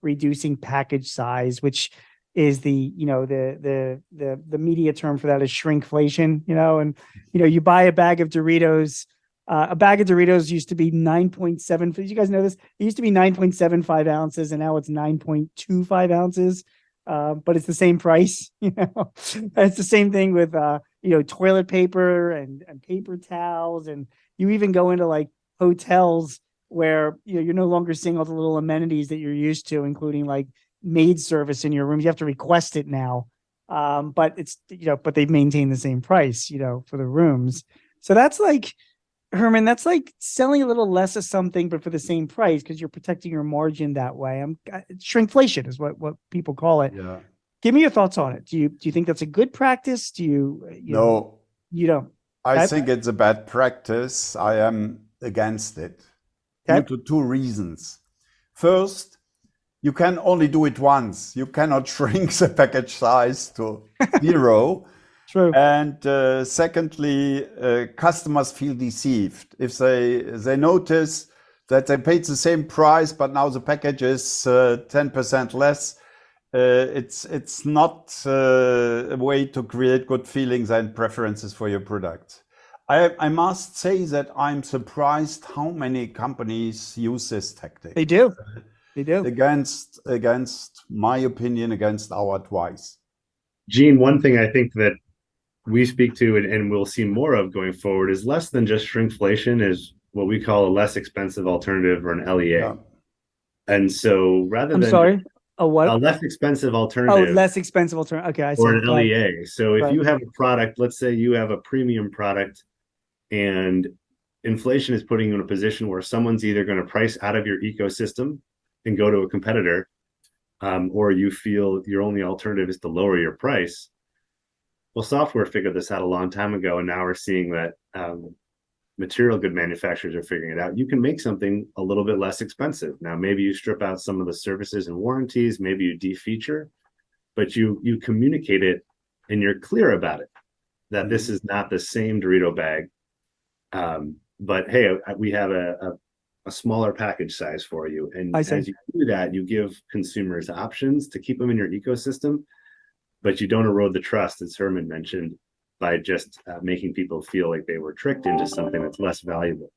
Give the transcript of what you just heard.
reducing package size, which is the media term for that is shrinkflation, and you buy a bag of Doritos. A bag of Doritos used to be 9.7. Did you guys know this? It used to be 9.75 ounces, and now it's 9.25 ounces. But it's the same price, It's the same thing with toilet paper and paper towels, and you even go into like hotels where you're no longer seeing all the little amenities that you're used to, including like maid service in your rooms. You have to request it now. But it's but they've maintained the same price, for the rooms. So that's like, Herman, that's like selling a little less of something, but for the same price, because you're protecting your margin that way. Shrinkflation is what people call it. Yeah. Give me your thoughts on it. Do you think that's a good practice? Do you No, you don't? I think it's a bad practice. I am against it due to two reasons. First, you can only do it once. You cannot shrink the package size to 0. True. And secondly, customers feel deceived if they notice that they paid the same price, but now the package is 10% less. It's not a way to create good feelings and preferences for your product. I must say that I'm surprised how many companies use this tactic. They do. They do. Against my opinion, against our advice. Gene, one thing I think that we speak to and we'll see more of going forward is less than just shrinkflation, is what we call a less expensive alternative, or an LEA. Yeah. And so rather than a what? A less expensive alternative. Oh, less expensive alternative. Okay, I see. Or an LEA. So if Right. you have a product, let's say you have a premium product, and inflation is putting you in a position where someone's either going to price out of your ecosystem and go to a competitor, or you feel your only alternative is to lower your price. Well, software figured this out a long time ago, and now we're seeing that material good manufacturers are figuring it out. You can make something a little bit less expensive. Now, maybe you strip out some of the services and warranties, maybe you de-feature, but you communicate it and you're clear about it, that this is not the same Dorito bag, but hey, we have a smaller package size for you. And as you do that, you give consumers options to keep them in your ecosystem, but you don't erode the trust, as Herman mentioned, by just making people feel like they were tricked into something that's less valuable.